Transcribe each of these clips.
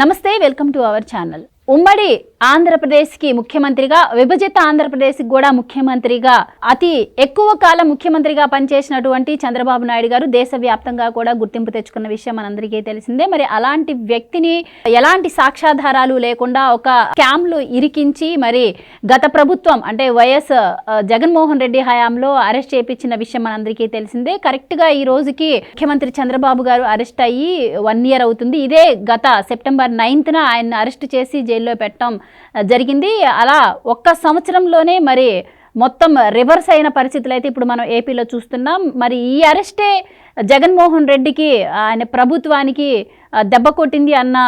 నమస్తే, welcome to our channel. ఉమ్మడి ఆంధ్రప్రదేశ్కి ముఖ్యమంత్రిగా, విభజిత ఆంధ్రప్రదేశ్కి కూడా ముఖ్యమంత్రిగా, అతి ఎక్కువ కాలం ముఖ్యమంత్రిగా పనిచేసినటువంటి చంద్రబాబు నాయుడు గారు దేశవ్యాప్తంగా కూడా గుర్తింపు తెచ్చుకున్న విషయం మనందరికీ తెలిసిందే. మరి అలాంటి వ్యక్తిని ఎలాంటి సాక్ష్యాధారాలు లేకుండా ఒక స్కామ్లు ఇరికించి మరి గత ప్రభుత్వం అంటే వైఎస్ జగన్మోహన్ రెడ్డి హయాంలో అరెస్ట్ చేయించిన విషయం మనందరికీ తెలిసిందే. కరెక్ట్గా ఈ రోజుకి ముఖ్యమంత్రి చంద్రబాబు గారు అరెస్ట్ అయ్యి 1 year అవుతుంది. ఇదే గత September 9th ఆయన అరెస్ట్ చేసి జైల్లో పెట్టడం జరిగింది. అలా ఒక్క సంవత్సరంలోనే మరి మొత్తం రివర్స్ అయిన పరిస్థితులు అయితే ఇప్పుడు మనం ఏపీలో చూస్తున్నాం. మరి ఈ అరెస్టే జగన్మోహన్ రెడ్డికి, ఆయన ప్రభుత్వానికి దెబ్బ కొట్టింది అన్న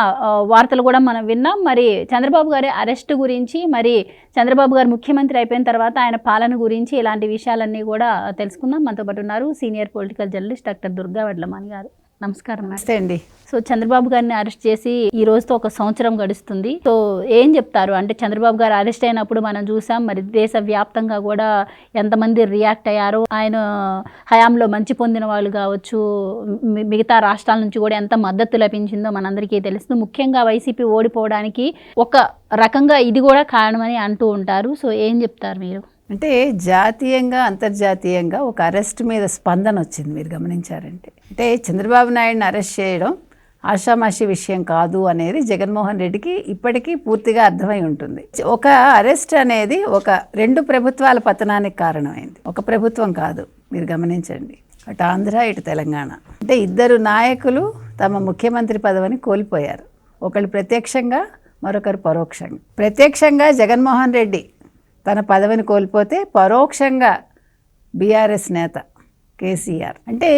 వార్తలు కూడా మనం విన్నాం. మరి చంద్రబాబు గారి అరెస్ట్ గురించి, మరి చంద్రబాబు గారు ముఖ్యమంత్రి అయిపోయిన తర్వాత ఆయన పాలన గురించి ఇలాంటి విషయాలన్నీ కూడా తెలుసుకుందాం. మనతో పాటు ఉన్నారు senior political journalist doctor Durga Vadlamani గారు. నమస్కారం. నమస్తే అండి. సో చంద్రబాబు గారిని అరెస్ట్ చేసి ఈ రోజుతో ఒక సంవత్సరం గడుస్తుంది. సో ఏం చెప్తారు? అంటే చంద్రబాబు గారు అరెస్ట్ అయినప్పుడు మనం చూసాం, మరి దేశవ్యాప్తంగా కూడా ఎంతమంది రియాక్ట్ అయ్యారో, ఆయన హయాంలో మంచి పొందిన వాళ్ళు కావచ్చు, మిగతా రాష్ట్రాల నుంచి కూడా ఎంత మద్దతు లభించిందో మనందరికీ తెలుస్తుంది. ముఖ్యంగా వైసీపీ ఓడిపోవడానికి ఒక రకంగా ఇది కూడా కారణమని అంటూ ఉంటారు. సో ఏం చెప్తారు మీరు? అంటే జాతీయంగా అంతర్జాతీయంగా ఒక అరెస్ట్ మీద స్పందన వచ్చింది. మీరు గమనించారంటే, అంటే చంద్రబాబు నాయుడుని అరెస్ట్ చేయడం ఆషామాషి విషయం కాదు అనేది జగన్మోహన్ రెడ్డికి ఇప్పటికీ పూర్తిగా అర్థమై ఉంటుంది. ఒక అరెస్ట్ అనేది ఒక 2 ప్రభుత్వాల పతనానికి కారణమైంది, ఒక ప్రభుత్వం కాదు. మీరు గమనించండి, అటు ఆంధ్ర ఇటు తెలంగాణ. అంటే 2 నాయకులు తమ ముఖ్యమంత్రి పదవిని కోల్పోయారు. ఒకళ్ళు ప్రత్యక్షంగా, మరొకరు పరోక్షంగా. ప్రత్యక్షంగా జగన్మోహన్ రెడ్డి తన పదవిని కోల్పోతే, పరోక్షంగా బీఆర్ఎస్ నేత కేసీఆర్. అంటే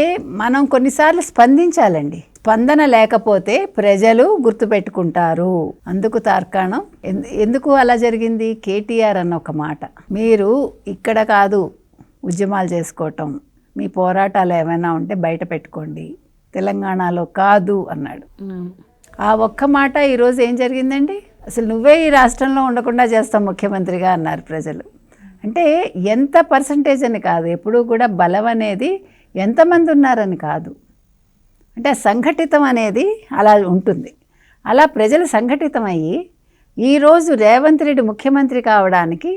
మనం కొన్నిసార్లు స్పందించాలండి. స్పందన లేకపోతే ప్రజలు గుర్తుపెట్టుకుంటారు. అందుకు తార్కాణం ఎందుకు అలా జరిగింది? కేటీఆర్ అన్న ఒక మాట, మీరు ఇక్కడ కాదు ఉద్యమాలు చేసుకోవటం, మీ పోరాటాలు ఏమైనా ఉంటే బయట పెట్టుకోండి, తెలంగాణలో కాదు అన్నాడు. ఆ ఒక్క మాట ఈరోజు ఏం జరిగిందండి? అసలు నువ్వే ఈ రాష్ట్రంలో ఉండకుండా చేస్తావు ముఖ్యమంత్రిగా అన్నారు ప్రజలు. అంటే ఎంత పర్సంటేజ్ అని కాదు, ఎప్పుడూ కూడా బలం అనేది ఎంతమంది ఉన్నారని కాదు, అంటే సంఘటితం అనేది అలా ఉంటుంది. అలా ప్రజలు సంఘటితమయ్యి ఈరోజు రేవంత్ రెడ్డి ముఖ్యమంత్రి కావడానికి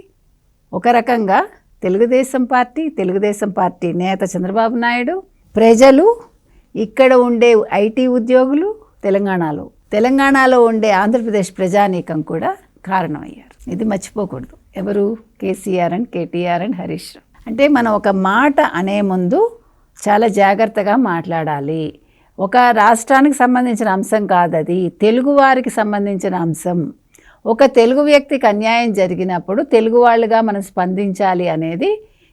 ఒక రకంగా తెలుగుదేశం పార్టీ నేత చంద్రబాబు నాయుడు, ప్రజలు, ఇక్కడ ఉండే ఐటీ ఉద్యోగులు, తెలంగాణలో ఉండే ఆంధ్రప్రదేశ్ ప్రజానీకం కూడా కారణమయ్యారు. ఇది మర్చిపోకూడదు. ఎవరు? KCR and KTR and Harish Rao. అంటే మనం ఒక మాట అనే ముందు చాలా జాగ్రత్తగా మాట్లాడాలి. ఒక రాష్ట్రానికి సంబంధించిన అంశం కాదు అది, తెలుగు వారికి సంబంధించిన అంశం. ఒక తెలుగు వ్యక్తికి అన్యాయం జరిగినప్పుడు తెలుగు వాళ్ళుగా మనం స్పందించాలి అనేది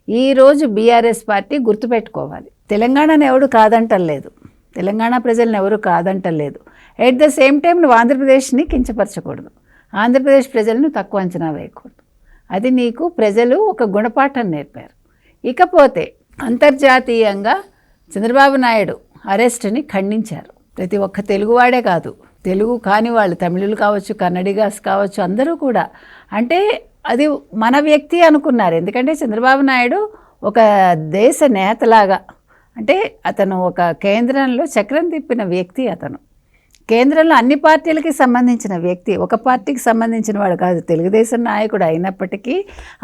ఈరోజు బీఆర్ఎస్ పార్టీ గుర్తుపెట్టుకోవాలి. తెలంగాణను ఎవరు కాదంటలేదు, తెలంగాణ ప్రజలను ఎవరు కాదంటలేదు. ఎట్ ద సేమ్ టైం నువ్వు ఆంధ్రప్రదేశ్ని కించపరచకూడదు, ఆంధ్రప్రదేశ్ ప్రజలను తక్కువ అంచనా వేయకూడదు. అది నీకు ప్రజలు ఒక గుణపాఠం నేర్పారు. ఇకపోతే అంతర్జాతీయంగా చంద్రబాబు నాయుడు అరెస్ట్ని ఖండించారు. ప్రతి ఒక్క తెలుగువాడే కాదు, తెలుగు కాని వాళ్ళు, తమిళులు కావచ్చు, కన్నడిగాస్ కావచ్చు, అందరూ కూడా అంటే అది మన వ్యక్తి అనుకున్నారు. ఎందుకంటే చంద్రబాబు నాయుడు ఒక దేశ నేతలాగా, అంటే అతను ఒక కేంద్రంలో చక్రం తిప్పిన వ్యక్తి. అతను కేంద్రంలో అన్ని పార్టీలకి సంబంధించిన వ్యక్తి, ఒక పార్టీకి సంబంధించిన వాడు కాదు. తెలుగుదేశం నాయకుడు అయినప్పటికీ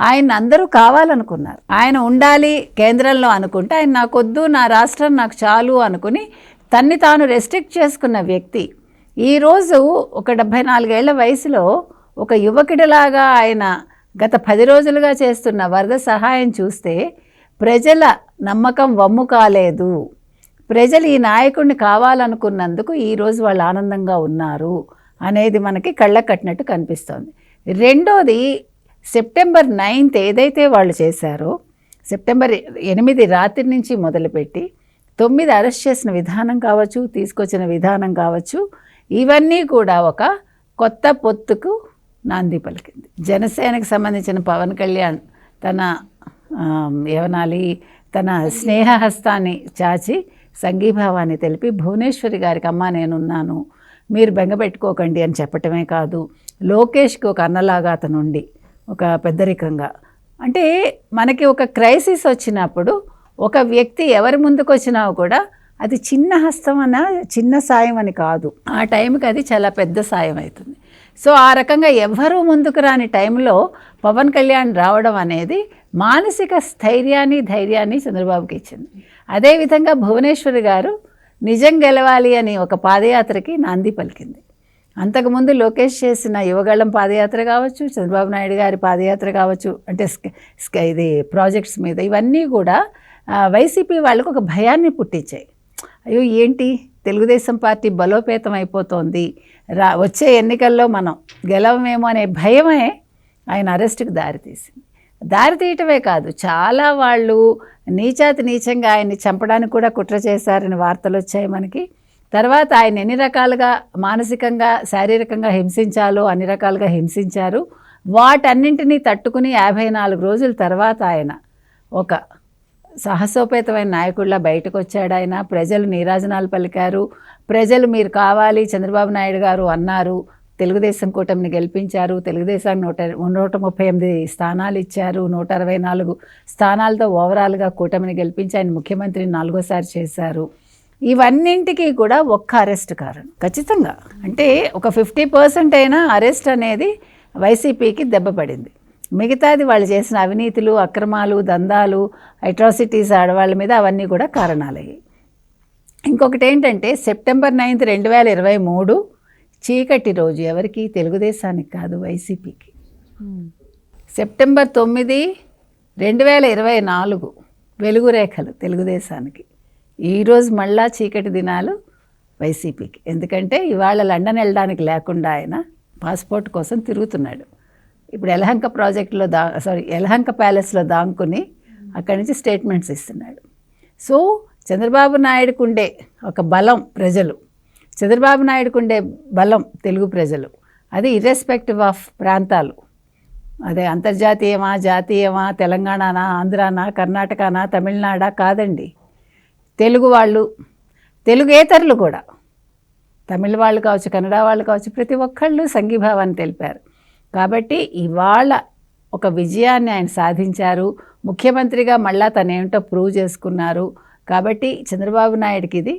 ఆయన అందరూ కావాలనుకున్నారు. ఆయన ఉండాలి కేంద్రంలో అనుకుంటే, ఆయన నాకొద్దు, నా రాష్ట్రం నాకు చాలు అనుకుని తన్ని తాను రెస్ట్రిక్ట్ చేసుకున్న వ్యక్తి. ఈరోజు ఒక 74 ఏళ్ల వయసులో ఒక యువకుడిలాగా ఆయన గత 10 రోజులుగా చేస్తున్న వరద సహాయం చూస్తే ప్రజల నమ్మకం వమ్ము కాలేదు. ప్రజలు ఈ నాయకుడిని కావాలనుకున్నందుకు ఈరోజు వాళ్ళు ఆనందంగా ఉన్నారు అనేది మనకి కళ్ళ కట్టినట్టు కనిపిస్తోంది. రెండోది, September 9th ఏదైతే వాళ్ళు చేశారో, September 8 రాత్రి నుంచి మొదలుపెట్టి 9 అరెస్ట్ చేసిన విధానం కావచ్చు, తీసుకొచ్చిన విధానం కావచ్చు, ఇవన్నీ కూడా ఒక కొత్త పొత్తుకు నాంది పలికింది. జనసేనకు సంబంధించిన పవన్ కళ్యాణ్ తన స్నేహహస్తాన్ని చాచి సంఘీభావాన్ని తెలిపి భువనేశ్వరి గారికి, అమ్మ నేనున్నాను, మీరు బెంగపెట్టుకోకండి అని చెప్పటమే కాదు, లోకేష్కి ఒక అన్నలాగా అతను ఉండి ఒక పెద్దరికంగా, అంటే మనకి ఒక క్రైసిస్ వచ్చినప్పుడు ఒక వ్యక్తి ఎవరి ముందుకు వచ్చినా కూడా అది చిన్న హస్తం అన్న చిన్న సాయం అని కాదు, ఆ టైంకి అది చాలా పెద్ద సాయం అవుతుంది. సో ఆ రకంగా ఎవ్వరూ ముందుకు రాని టైంలో పవన్ కళ్యాణ్ రావడం అనేది మానసిక ధైర్యాన్ని చంద్రబాబుకి ఇచ్చింది. అదేవిధంగా భువనేశ్వరి గారు నిజం గెలవాలి అని ఒక పాదయాత్రకి నాంది పలికింది. అంతకుముందు లోకేష్ చేసిన యువగళం పాదయాత్ర కావచ్చు, చంద్రబాబు నాయుడు గారి పాదయాత్ర కావచ్చు, అంటే ఇది ప్రాజెక్ట్స్ మీద, ఇవన్నీ కూడా వైసీపీ వాళ్ళకు ఒక భయాన్ని పుట్టించాయి. అయ్యో ఏంటి తెలుగుదేశం పార్టీ బలోపేతం అయిపోతోంది, వచ్చే ఎన్నికల్లో మనం గెలవమేమో అనే భయమే ఆయన అరెస్టుకు దారితీసింది. దారితీయటమే కాదు, చాలా వాళ్ళు నీచంగా ఆయన్ని చంపడానికి కూడా కుట్ర చేశారని వార్తలు వచ్చాయి మనకి. తర్వాత ఆయన ఎన్ని రకాలుగా మానసికంగా శారీరకంగా హింసించాలో అన్ని రకాలుగా హింసించారు. వాటన్నింటినీ తట్టుకుని 54 రోజుల తర్వాత ఆయన ఒక సాహసోపేతమైన నాయకుడిలా బయటకు వచ్చాడు. ఆయన ప్రజలు నీరాజనాలు పలికారు. ప్రజలు మీరు కావాలి చంద్రబాబు నాయుడు గారు అన్నారు. తెలుగుదేశం కూటమిని గెలిపించారు. తెలుగుదేశానికి 138 స్థానాలు ఇచ్చారు. 164 స్థానాలతో ఓవరాల్గా కూటమిని గెలిపించి ఆయన ముఖ్యమంత్రిని 4వ సారి చేశారు. ఇవన్నింటికీ కూడా ఒక్క అరెస్ట్ కారణం ఖచ్చితంగా. అంటే ఒక 50% అయినా అరెస్ట్ అనేది వైసీపీకి దెబ్బపడింది. మిగతాది వాళ్ళు చేసిన అవినీతులు, అక్రమాలు, దందాలు, అట్రాసిటీస్ ఆడవాళ్ళ మీద అవన్నీ కూడా కారణాలయ్యాయి. ఇంకొకటి ఏంటంటే సెప్టెంబర్ 9, 2023 చీకటి రోజు. ఎవరికి? తెలుగుదేశానికి కాదు, వైసీపీకి. సెప్టెంబర్ 9, 2024 వెలుగు రేఖలు తెలుగుదేశానికి. ఈరోజు మళ్ళా చీకటి దినాలు వైసీపీకి. ఎందుకంటే ఇవాళ లండన్ వెళ్ళడానికి లేకుండా ఆయన పాస్పోర్ట్ కోసం తిరుగుతున్నాడు. ఇప్పుడు యలహంక ప్రాజెక్టులో యలహంక ప్యాలెస్లో దాంకుని అక్కడి నుంచి స్టేట్మెంట్స్ ఇస్తున్నాడు. సో చంద్రబాబు నాయుడుకు ఉండే ఒక బలం ప్రజలు, చంద్రబాబు నాయుడుకు ఉండే బలం తెలుగు ప్రజలు, అది ఇర్రెస్పెక్టివ్ ఆఫ్ ప్రాంతాలు. అదే అంతర్జాతీయమా, జాతీయమా, తెలంగాణనా, ఆంధ్రానా, కర్ణాటకనా, తమిళనాడా కాదండి. తెలుగు వాళ్ళు, తెలుగేతరులు కూడా, తమిళ వాళ్ళు కావచ్చు, కన్నడ వాళ్ళు కావచ్చు, ప్రతి ఒక్కళ్ళు సంఘీభావాన్ని తెలిపారు. కాబట్టి ఇవాళ ఒక విజయాన్ని ఆయన సాధించారు. ముఖ్యమంత్రిగా మళ్ళా తనేంటో ప్రూవ్ చేసుకున్నారు. కాబట్టి చంద్రబాబు నాయుడికి ఇది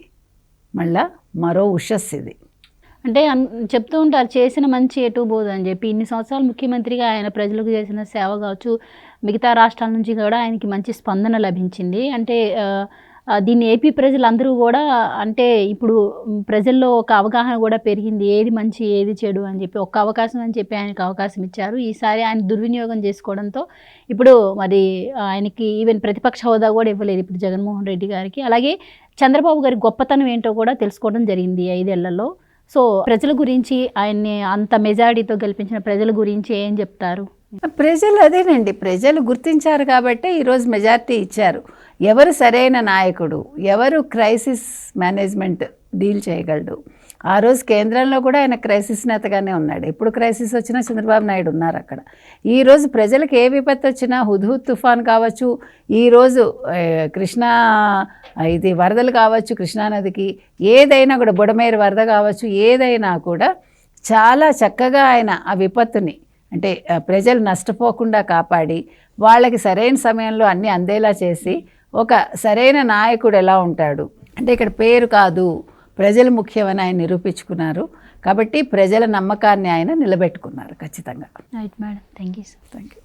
మళ్ళా మరో ఉషస్. ఇది అంటే చెప్తూ ఉంటారు చేసిన మంచి ఎటు పోదు అని చెప్పి. ఇన్ని సంవత్సరాలు ముఖ్యమంత్రిగా ఆయన ప్రజలకు చేసిన సేవ కావచ్చు, మిగతా రాష్ట్రాల నుంచి కూడా ఆయనకి మంచి స్పందన లభించింది. అంటే దీన్ని ఏపీ ప్రజలందరూ కూడా, అంటే ఇప్పుడు ప్రజల్లో ఒక అవగాహన కూడా పెరిగింది, ఏది మంచి ఏది చెడు అని చెప్పి. ఒక్క అవకాశం అని చెప్పి ఆయనకు అవకాశం ఇచ్చారు. ఈసారి ఆయన దుర్వినియోగం చేసుకోవడంతో ఇప్పుడు మరి ఆయనకి ఈవెన్ ప్రతిపక్ష హోదా కూడా ఇవ్వలేదు ఇప్పుడు జగన్మోహన్ రెడ్డి గారికి. అలాగే చంద్రబాబు గారి గొప్పతనం ఏంటో కూడా తెలుసుకోవడం జరిగింది 5 ఏళ్లలో. సో ప్రజల గురించి, ఆయన్ని అంత మెజారిటీతో గెలిపించిన ప్రజల గురించి ఏం చెప్తారు? ప్రజలు అదేనండి, ప్రజలు గుర్తించారు కాబట్టి ఈరోజు మెజారిటీ ఇచ్చారు. ఎవరు సరైన నాయకుడు, ఎవరు క్రైసిస్ మేనేజ్మెంట్ డీల్ చేయగలడు. ఆ రోజు కేంద్రంలో కూడా ఆయన క్రైసిస్ నేతగానే ఉన్నాడు. ఎప్పుడు క్రైసిస్ వచ్చినా చంద్రబాబు నాయుడు ఉన్నారు అక్కడ. ఈరోజు ప్రజలకు ఏ విపత్తు వచ్చినా, హుద్హుద్ తుఫాన్ కావచ్చు, ఈరోజు కృష్ణా ఇది వరదలు కావచ్చు, కృష్ణానదికి ఏదైనా కూడా, బుడమేరు వరద కావచ్చు, ఏదైనా కూడా చాలా చక్కగా ఆయన ఆ విపత్తుని, అంటే ప్రజలు నష్టపోకుండా కాపాడి వాళ్ళకి సరైన సమయంలో అన్నీ అందేలా చేసి, ఒక సరైన నాయకుడు ఎలా ఉంటాడు అంటే ఇక్కడ పేరు కాదు ప్రజలు ముఖ్యమని ఆయన నిరూపించుకున్నారు. కాబట్టి ప్రజల నమ్మకాన్ని ఆయన నిలబెట్టుకున్నారు ఖచ్చితంగా. Right madam, thank you sir. Thank you.